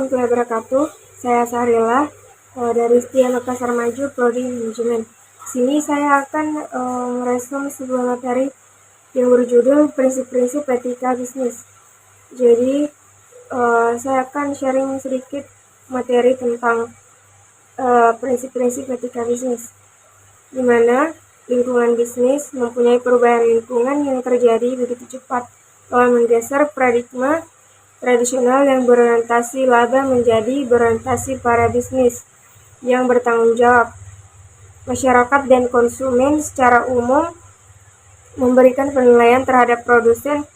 warahmatullahi wabarakatuh. Saya Sahrila dari Setia Makassar Maju, Prodi Manajemen. Di sini saya akan merespon sebuah materi yang berjudul Prinsip-prinsip Etika Bisnis. Jadi saya akan sharing sedikit materi tentang prinsip-prinsip etika bisnis, di mana lingkungan bisnis mempunyai perubahan lingkungan yang terjadi begitu cepat telah menggeser paradigma tradisional yang berorientasi laba menjadi berorientasi para bisnis yang bertanggung jawab. Masyarakat dan konsumen secara umum memberikan penilaian terhadap produsen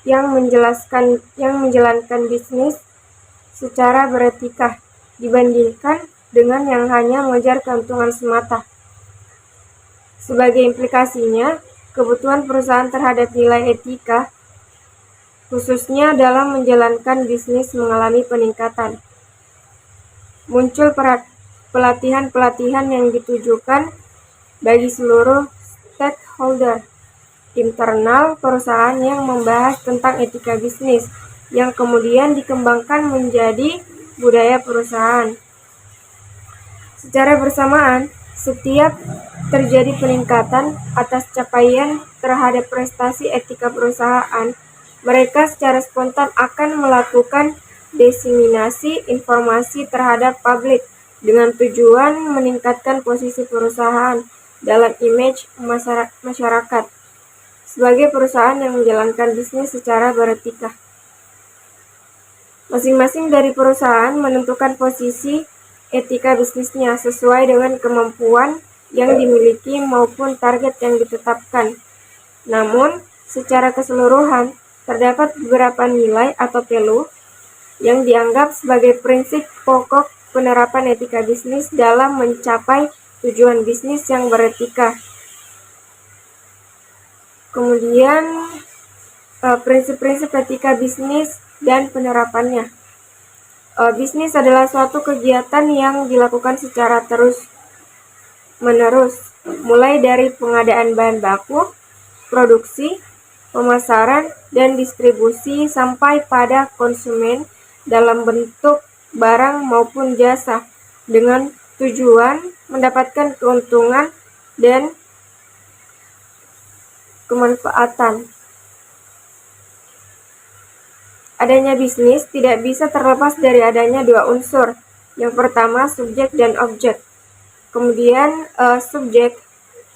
yang menjalankan bisnis secara beretika dibandingkan dengan yang hanya mengejar keuntungan semata. Sebagai implikasinya, kebutuhan perusahaan terhadap nilai etika khususnya dalam menjalankan bisnis mengalami peningkatan. Muncul pelatihan-pelatihan yang ditujukan bagi seluruh stakeholder internal perusahaan yang membahas tentang etika bisnis, yang kemudian dikembangkan menjadi budaya perusahaan. Secara bersamaan, setiap terjadi peningkatan atas capaian terhadap prestasi etika perusahaan, mereka secara spontan akan melakukan diseminasi informasi terhadap publik dengan tujuan meningkatkan posisi perusahaan dalam image masyarakat sebagai perusahaan yang menjalankan bisnis secara beretika. Masing-masing dari perusahaan menentukan posisi etika bisnisnya sesuai dengan kemampuan yang dimiliki maupun target yang ditetapkan. Namun, secara keseluruhan, terdapat beberapa nilai atau value yang dianggap sebagai prinsip pokok penerapan etika bisnis dalam mencapai tujuan bisnis yang beretika. Kemudian, prinsip-prinsip etika bisnis dan penerapannya. Bisnis adalah suatu kegiatan yang dilakukan secara terus-menerus, mulai dari pengadaan bahan baku, produksi, pemasaran, dan distribusi sampai pada konsumen dalam bentuk barang maupun jasa dengan tujuan mendapatkan keuntungan dan kemanfaatan. Adanya bisnis tidak bisa terlepas dari adanya dua unsur. Yang pertama, subjek dan objek. Kemudian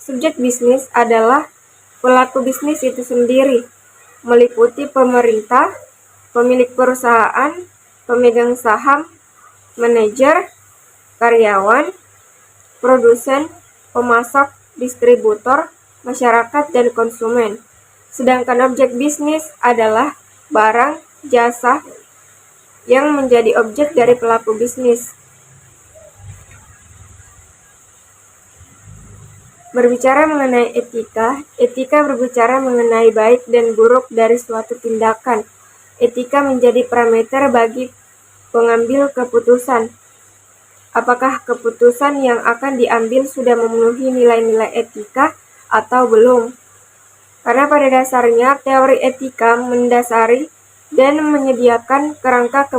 subjek bisnis adalah pelaku bisnis itu sendiri, meliputi pemerintah, pemilik perusahaan, pemegang saham, manajer, karyawan, produsen, pemasok, distributor, masyarakat, dan konsumen. Sedangkan objek bisnis adalah barang, jasa yang menjadi objek dari pelaku bisnis. Berbicara mengenai etika berbicara mengenai baik dan buruk dari suatu tindakan. Etika menjadi parameter bagi pengambil keputusan. Apakah keputusan yang akan diambil sudah memenuhi nilai-nilai etika atau belum? Karena pada dasarnya teori etika mendasari dan menyediakan kerangka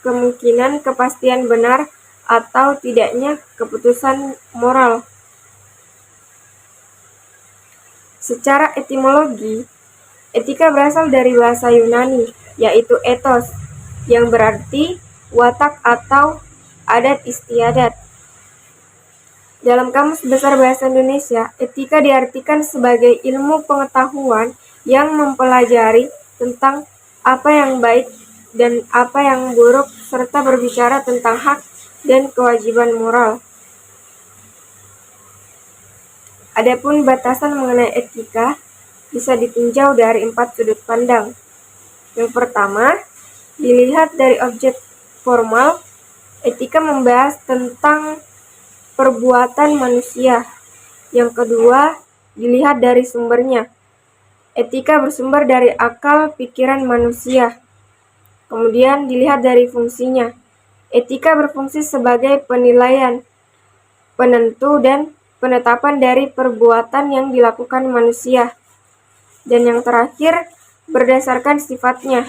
kemungkinan kepastian benar atau tidaknya keputusan moral. Secara etimologi, etika berasal dari bahasa Yunani, yaitu ethos, yang berarti watak atau adat istiadat. Dalam Kamus Besar Bahasa Indonesia, etika diartikan sebagai ilmu pengetahuan yang mempelajari tentang apa yang baik dan apa yang buruk, serta berbicara tentang hak dan kewajiban moral. Adapun batasan mengenai etika bisa ditinjau dari 4 sudut pandang. Yang pertama, dilihat dari objek formal, etika membahas tentang perbuatan manusia. Yang kedua, dilihat dari sumbernya. Etika bersumber dari akal pikiran manusia. Kemudian dilihat dari fungsinya. Etika berfungsi sebagai penilaian, penentu, dan penetapan dari perbuatan yang dilakukan manusia. Dan yang terakhir, berdasarkan sifatnya.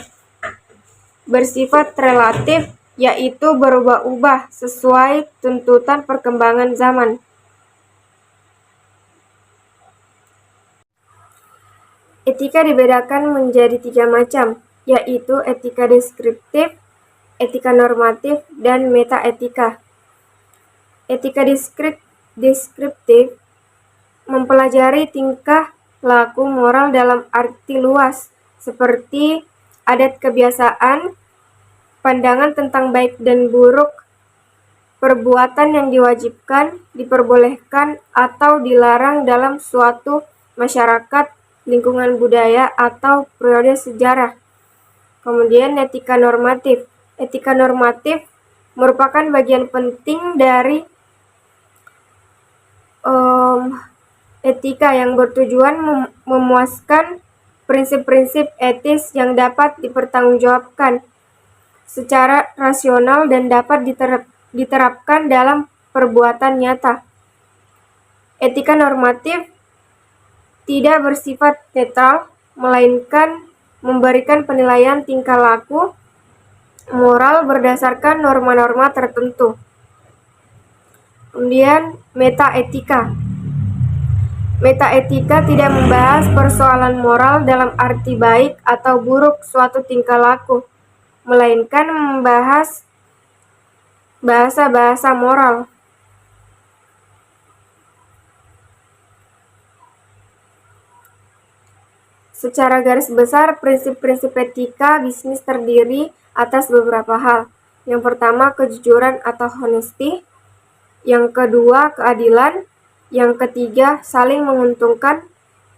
bersifat relatif, yaitu berubah-ubah sesuai tuntutan perkembangan zaman. Etika dibedakan menjadi 3 macam, yaitu etika deskriptif, etika normatif, dan metaetika. Etika deskriptif mempelajari tingkah laku moral dalam arti luas, seperti adat kebiasaan, pandangan tentang baik dan buruk, perbuatan yang diwajibkan, diperbolehkan, atau dilarang dalam suatu masyarakat, lingkungan budaya, atau periode sejarah. Kemudian etika normatif. Etika normatif merupakan bagian penting dari etika yang bertujuan memuaskan prinsip-prinsip etis yang dapat dipertanggungjawabkan secara rasional dan dapat diterapkan dalam perbuatan nyata. Etika normatif tidak bersifat netral, melainkan memberikan penilaian tingkah laku moral berdasarkan norma-norma tertentu. Kemudian metaetika. Metaetika tidak membahas persoalan moral dalam arti baik atau buruk suatu tingkah laku, melainkan membahas bahasa-bahasa moral. Secara garis besar, prinsip-prinsip etika bisnis terdiri atas beberapa hal. Yang pertama, kejujuran atau honesty. Yang kedua, keadilan. Yang ketiga, saling menguntungkan.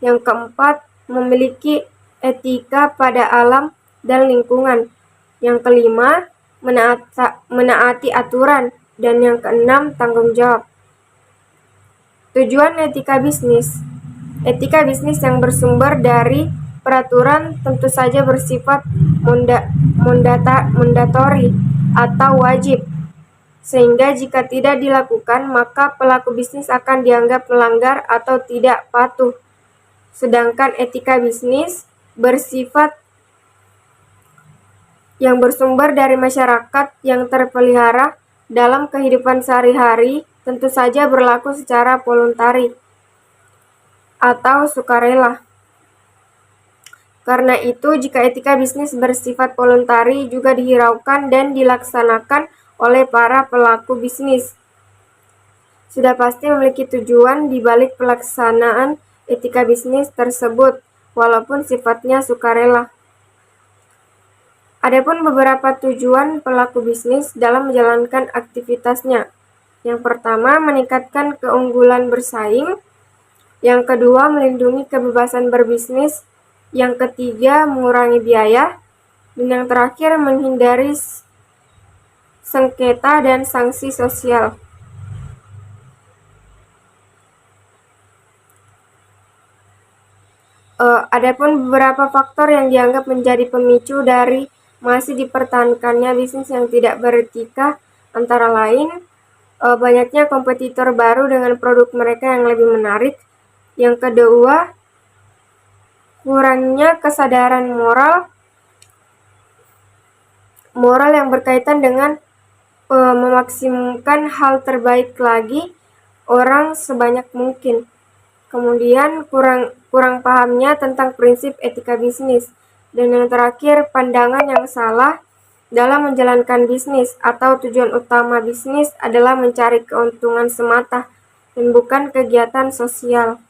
Yang keempat, memiliki etika pada alam dan lingkungan. Yang kelima, menaati aturan. Dan yang keenam, tanggung jawab. Tujuan etika bisnis. Etika bisnis yang bersumber dari peraturan tentu saja bersifat mandatori atau wajib, sehingga jika tidak dilakukan maka pelaku bisnis akan dianggap melanggar atau tidak patuh. Sedangkan etika bisnis bersifat yang bersumber dari masyarakat yang terpelihara dalam kehidupan sehari-hari, tentu saja berlaku secara voluntari atau sukarela. Karena itu, jika etika bisnis bersifat voluntari juga dihiraukan dan dilaksanakan oleh para pelaku bisnis, sudah pasti memiliki tujuan di balik pelaksanaan etika bisnis tersebut, walaupun sifatnya sukarela. Adapun beberapa tujuan pelaku bisnis dalam menjalankan aktivitasnya. Yang pertama, meningkatkan keunggulan bersaing. Yang kedua, melindungi kebebasan berbisnis. Yang ketiga, mengurangi biaya. Dan yang terakhir, menghindari sengketa dan sanksi sosial. Adapun beberapa faktor yang dianggap menjadi pemicu dari masih dipertahankannya bisnis yang tidak beretika, antara lain banyaknya kompetitor baru dengan produk mereka yang lebih menarik. Yang kedua, kurangnya kesadaran moral yang berkaitan dengan memaksimumkan hal terbaik lagi orang sebanyak mungkin. Kemudian kurang pahamnya tentang prinsip etika bisnis. Dan yang terakhir, pandangan yang salah dalam menjalankan bisnis atau tujuan utama bisnis adalah mencari keuntungan semata dan bukan kegiatan sosial.